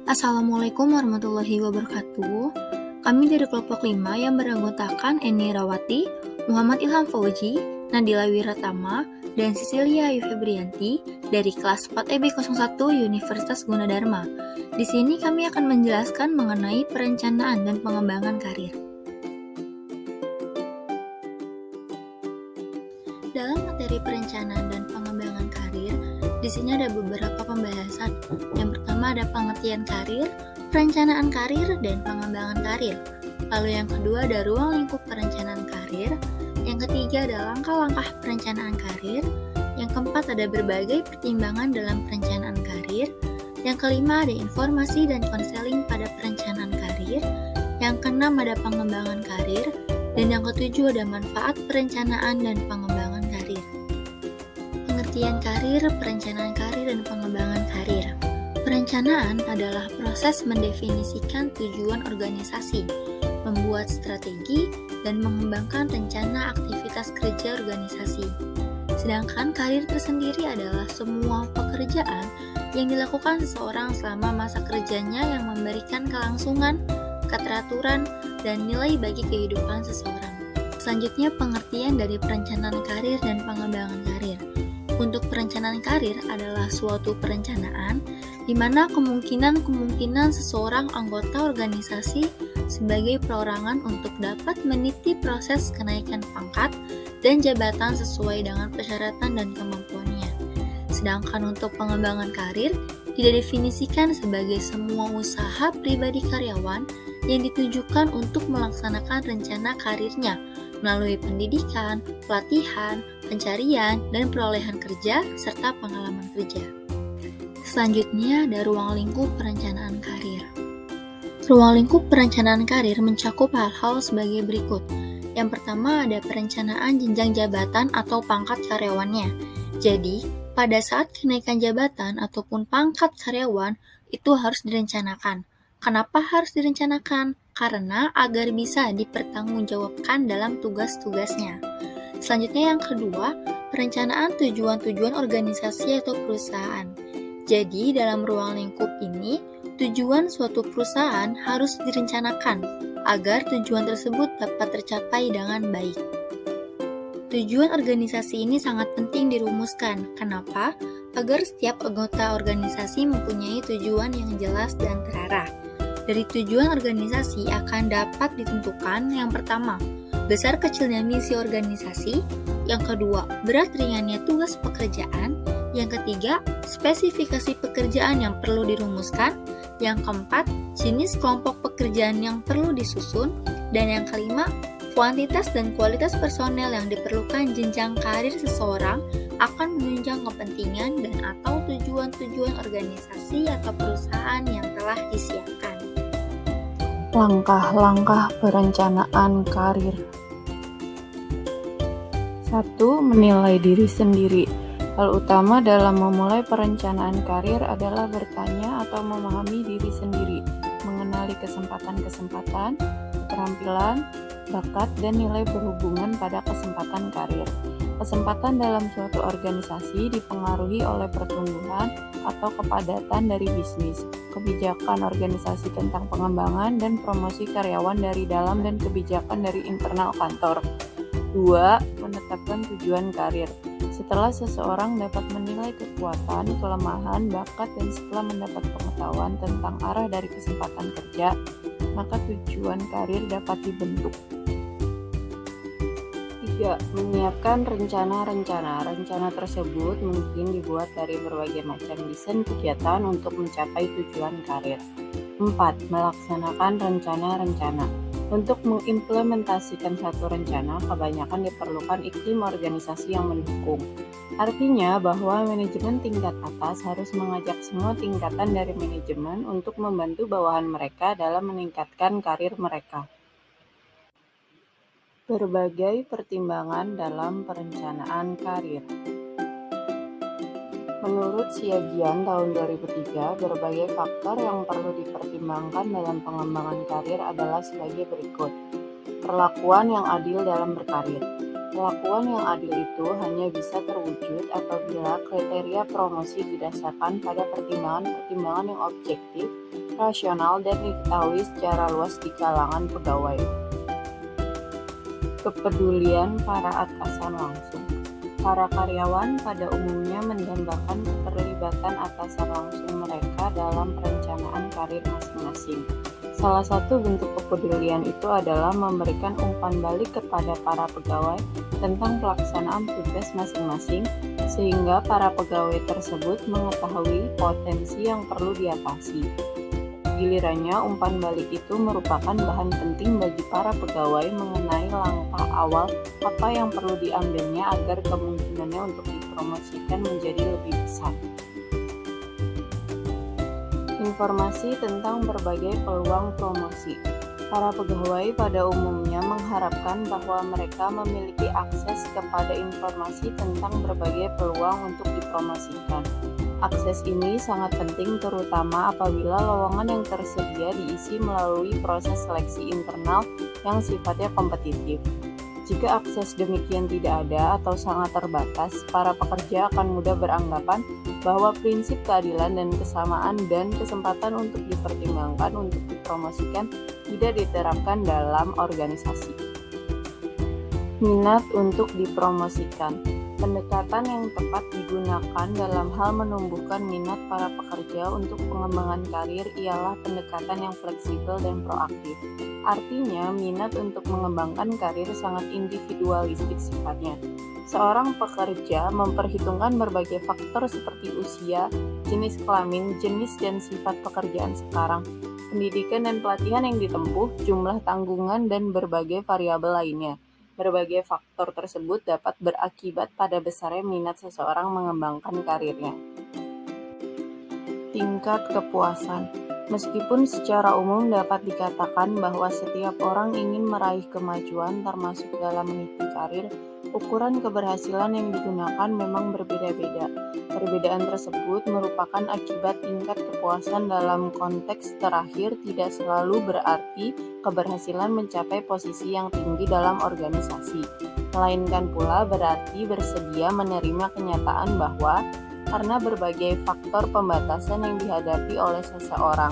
Assalamualaikum warahmatullahi wabarakatuh. Kami dari kelompok 5 yang beranggotakan Eni Rawati, Muhammad Ilham Fauzi, Nadila Wiratama, dan Cecilia Ayu Febrianti dari kelas 4 EB01 Universitas Gunadarma. Di sini kami akan menjelaskan mengenai perencanaan dan pengembangan karir. Dalam materi perencanaan dan pengembangan karir, di sini ada beberapa pembahasan. Yang pertama ada pengertian karir, perencanaan karir, dan pengembangan karir. Lalu yang kedua ada ruang lingkup perencanaan karir. Yang ketiga ada langkah-langkah perencanaan karir. Yang keempat ada berbagai pertimbangan dalam perencanaan karir. Yang kelima ada informasi dan konseling pada perencanaan karir. Yang keenam ada pengembangan karir. Dan yang ketujuh ada manfaat perencanaan dan pengembangan karir. Pengertian karir, perencanaan karir, dan pengembangan karir. Perencanaan adalah proses mendefinisikan tujuan organisasi, membuat strategi, dan mengembangkan rencana aktivitas kerja organisasi. Sedangkan karir tersendiri adalah semua pekerjaan yang dilakukan seseorang selama masa kerjanya yang memberikan kelangsungan, keteraturan, dan nilai bagi kehidupan seseorang. Selanjutnya pengertian dari perencanaan karir dan pengembangan karir. Untuk perencanaan karir adalah suatu perencanaan di mana kemungkinan seseorang anggota organisasi sebagai perorangan untuk dapat meniti proses kenaikan pangkat dan jabatan sesuai dengan persyaratan dan kemampuannya. Sedangkan untuk pengembangan karir tidak definisikan sebagai semua usaha pribadi karyawan yang ditujukan untuk melaksanakan rencana karirnya melalui pendidikan, pelatihan, pencarian, dan perolehan kerja, serta pengalaman kerja. Selanjutnya ada ruang lingkup perencanaan karir. Ruang lingkup perencanaan karir mencakup hal-hal sebagai berikut. Yang pertama ada perencanaan jenjang jabatan atau pangkat karyawannya. Jadi, pada saat kenaikan jabatan ataupun pangkat karyawan, itu harus direncanakan. Kenapa harus direncanakan? Karena agar bisa dipertanggungjawabkan dalam tugas-tugasnya. Selanjutnya yang kedua, perencanaan tujuan-tujuan organisasi atau perusahaan. Jadi, dalam ruang lingkup ini, tujuan suatu perusahaan harus direncanakan agar tujuan tersebut dapat tercapai dengan baik. Tujuan organisasi ini sangat penting dirumuskan. Kenapa? Agar setiap anggota organisasi mempunyai tujuan yang jelas dan terarah. Dari tujuan organisasi akan dapat ditentukan yang pertama, besar kecilnya misi organisasi, yang kedua, berat ringannya tugas pekerjaan, yang ketiga, spesifikasi pekerjaan yang perlu dirumuskan, yang keempat, jenis kelompok pekerjaan yang perlu disusun, dan yang kelima, kuantitas dan kualitas personel yang diperlukan jenjang karir seseorang akan menunjang kepentingan dan atau tujuan-tujuan organisasi atau perusahaan yang telah disiapkan. Langkah-langkah perencanaan karir. 1. Menilai diri sendiri. Hal utama dalam memulai perencanaan karir adalah bertanya atau memahami diri sendiri, mengenali kesempatan-kesempatan, keterampilan, bakat, dan nilai berhubungan pada kesempatan karir. Kesempatan dalam suatu organisasi dipengaruhi oleh pertumbuhan atau kepadatan dari bisnis, kebijakan organisasi tentang pengembangan dan promosi karyawan dari dalam dan kebijakan dari internal kantor. 2. Menetapkan tujuan karir. Setelah seseorang dapat menilai kekuatan, kelemahan, bakat, dan setelah mendapat pengetahuan tentang arah dari kesempatan kerja, maka tujuan karir dapat dibentuk. 3. Menyiapkan rencana-rencana. Rencana tersebut mungkin dibuat dari berbagai macam desain kegiatan untuk mencapai tujuan karir. 4. Melaksanakan rencana-rencana. Untuk mengimplementasikan satu rencana, kebanyakan diperlukan iklim organisasi yang mendukung. Artinya bahwa manajemen tingkat atas harus mengajak semua tingkatan dari manajemen untuk membantu bawahan mereka dalam meningkatkan karir mereka. Berbagai pertimbangan dalam perencanaan karir. Menurut Siagian tahun 2003, berbagai faktor yang perlu dipertimbangkan dalam pengembangan karir adalah sebagai berikut. Perlakuan yang adil dalam berkarir. Perlakuan yang adil itu hanya bisa terwujud apabila kriteria promosi didasarkan pada pertimbangan-pertimbangan yang objektif rasional, dan diketahui secara luas di kalangan pegawai. Kepedulian para atasan langsung. Para karyawan pada umumnya mendambakan keterlibatan atasan langsung mereka dalam perencanaan karir masing-masing. Salah satu bentuk kepedulian itu adalah memberikan umpan balik kepada para pegawai tentang pelaksanaan tugas masing-masing, sehingga para pegawai tersebut mengetahui potensi yang perlu diatasi. Gilirannya, umpan balik itu merupakan bahan penting bagi para pegawai mengenai langkah awal apa yang perlu diambilnya agar kemungkinannya untuk dipromosikan menjadi lebih besar. Informasi tentang berbagai peluang promosi. Para pegawai pada umumnya mengharapkan bahwa mereka memiliki akses kepada informasi tentang berbagai peluang untuk dipromosikan. Akses ini sangat penting terutama apabila lowongan yang tersedia diisi melalui proses seleksi internal yang sifatnya kompetitif. Jika akses demikian tidak ada atau sangat terbatas, para pekerja akan mudah beranggapan bahwa prinsip keadilan dan kesamaan dan kesempatan untuk dipertimbangkan untuk dipromosikan tidak diterapkan dalam organisasi. Minat untuk dipromosikan. Pendekatan yang tepat digunakan dalam hal menumbuhkan minat para pekerja untuk pengembangan karir ialah pendekatan yang fleksibel dan proaktif. Artinya, minat untuk mengembangkan karir sangat individualistik sifatnya. Seorang pekerja memperhitungkan berbagai faktor seperti usia, jenis kelamin, jenis dan sifat pekerjaan sekarang, pendidikan dan pelatihan yang ditempuh, jumlah tanggungan, dan berbagai variabel lainnya. Berbagai faktor tersebut dapat berakibat pada besarnya minat seseorang mengembangkan karirnya. Tingkat kepuasan. Meskipun secara umum dapat dikatakan bahwa setiap orang ingin meraih kemajuan termasuk dalam meniti karir, ukuran keberhasilan yang digunakan memang berbeda-beda. Perbedaan tersebut merupakan akibat tingkat kepuasan dalam konteks terakhir tidak selalu berarti keberhasilan mencapai posisi yang tinggi dalam organisasi, melainkan pula berarti bersedia menerima kenyataan bahwa karena berbagai faktor pembatasan yang dihadapi oleh seseorang,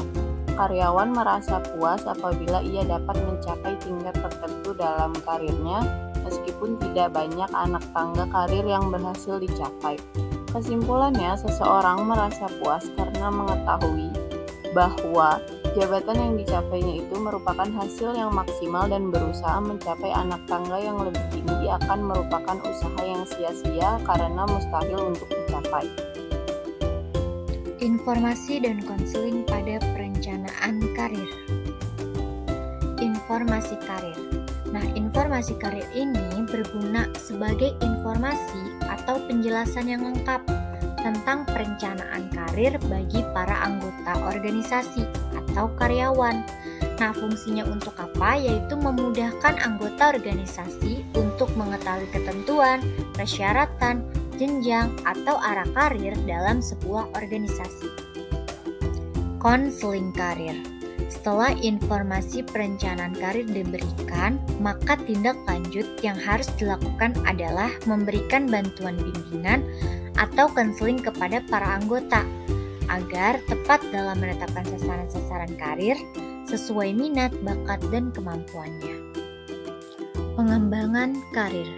karyawan merasa puas apabila ia dapat mencapai tingkat tertentu dalam karirnya, meskipun tidak banyak anak tangga karir yang berhasil dicapai. Kesimpulannya, seseorang merasa puas karena mengetahui bahwa jabatan yang dicapainya itu merupakan hasil yang maksimal dan berusaha mencapai anak tangga yang lebih tinggi akan merupakan usaha yang sia-sia karena mustahil untuk dicapai. Informasi dan konseling pada perencanaan karir. Informasi karir. Nah, informasi karir ini berguna sebagai informasi atau penjelasan yang lengkap tentang perencanaan karir bagi para anggota organisasi atau karyawan. Nah, fungsinya untuk apa? Yaitu memudahkan anggota organisasi untuk mengetahui ketentuan, persyaratan, jenjang, atau arah karir dalam sebuah organisasi. Konseling karir. Setelah informasi perencanaan karir diberikan, maka tindak lanjut yang harus dilakukan adalah memberikan bantuan bimbingan atau konseling kepada para anggota agar tepat dalam menetapkan sasaran-sasaran karir sesuai minat, bakat, dan kemampuannya. Pengembangan karir.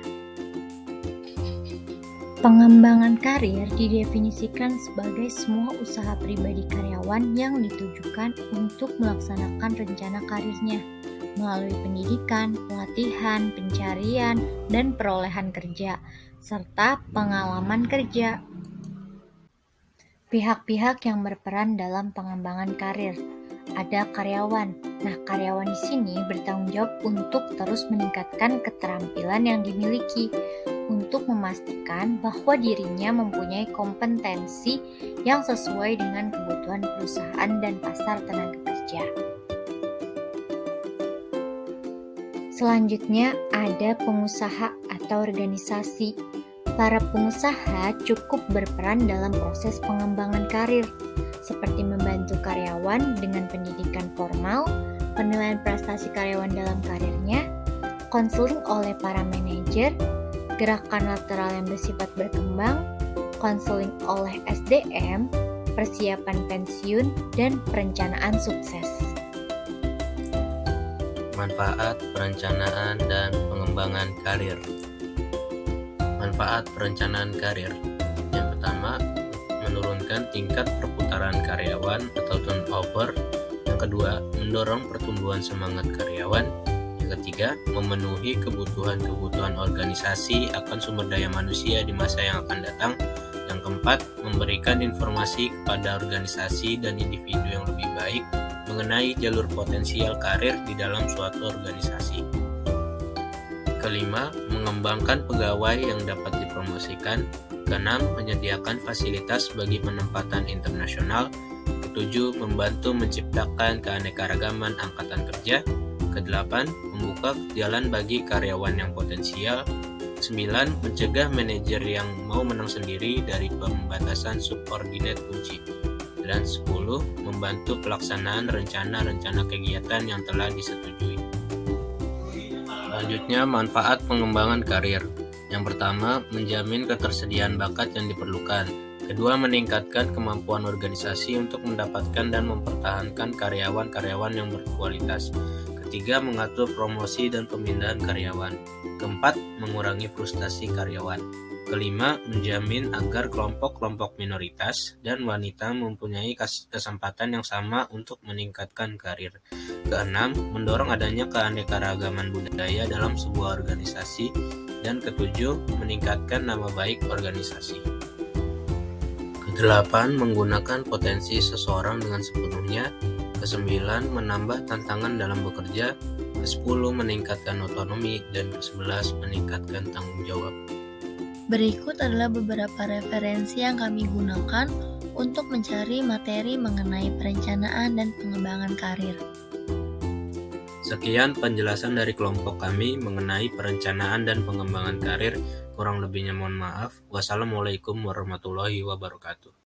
Pengembangan karir didefinisikan sebagai semua usaha pribadi karyawan yang ditujukan untuk melaksanakan rencana karirnya melalui pendidikan, pelatihan, pencarian, dan perolehan kerja, serta pengalaman kerja. Pihak-pihak yang berperan dalam pengembangan karir. Ada karyawan. Nah, karyawan di sini bertanggung jawab untuk terus meningkatkan keterampilan yang dimiliki untuk memastikan bahwa dirinya mempunyai kompetensi yang sesuai dengan kebutuhan perusahaan dan pasar tenaga kerja. Selanjutnya ada pengusaha atau organisasi. Para pengusaha cukup berperan dalam proses pengembangan karir, seperti membantu karyawan dengan pendidikan formal, penilaian prestasi karyawan dalam karirnya, konseling oleh para manajer, gerakan lateral yang bersifat berkembang, konseling oleh SDM, persiapan pensiun, dan perencanaan sukses. Manfaat perencanaan dan pengembangan karir. Manfaat perencanaan karir. Yang pertama, menurunkan tingkat perputaran karyawan atau turnover. Yang kedua, mendorong pertumbuhan semangat karyawan. Yang ketiga, memenuhi kebutuhan organisasi akan sumber daya manusia di masa yang akan datang. Yang keempat, memberikan informasi kepada organisasi dan individu yang lebih baik mengenai jalur potensial karir di dalam suatu organisasi. Kelima, mengembangkan pegawai yang dapat dipromosikan. Keenam, menyediakan fasilitas bagi penempatan internasional. Ketujuh, membantu menciptakan keanekaragaman angkatan kerja. Kedelapan, membuka jalan bagi karyawan yang potensial. 9. Mencegah manajer yang mau menang sendiri dari pembatasan subordinat kunci. Dan 10. Membantu pelaksanaan rencana-rencana kegiatan yang telah disetujui. Selanjutnya, manfaat pengembangan karir. Yang pertama, menjamin ketersediaan bakat yang diperlukan. Kedua, meningkatkan kemampuan organisasi untuk mendapatkan dan mempertahankan karyawan-karyawan yang berkualitas. Ketiga, mengatur promosi dan pemindahan karyawan. Keempat, mengurangi frustasi karyawan. Kelima, menjamin agar kelompok-kelompok minoritas dan wanita mempunyai kesempatan yang sama untuk meningkatkan karir. Keenam, mendorong adanya keanekaragaman budaya dalam sebuah organisasi. Dan ketujuh, meningkatkan nama baik organisasi. Kedelapan, menggunakan potensi seseorang dengan sepenuhnya. Kesembilan, menambah tantangan dalam bekerja. Kesepuluh, meningkatkan otonomi. Dan ke-11, meningkatkan tanggung jawab. Berikut adalah beberapa referensi yang kami gunakan untuk mencari materi mengenai perencanaan dan pengembangan karir. Sekian penjelasan dari kelompok kami mengenai perencanaan dan pengembangan karir. Kurang lebihnya mohon maaf. Wassalamualaikum warahmatullahi wabarakatuh.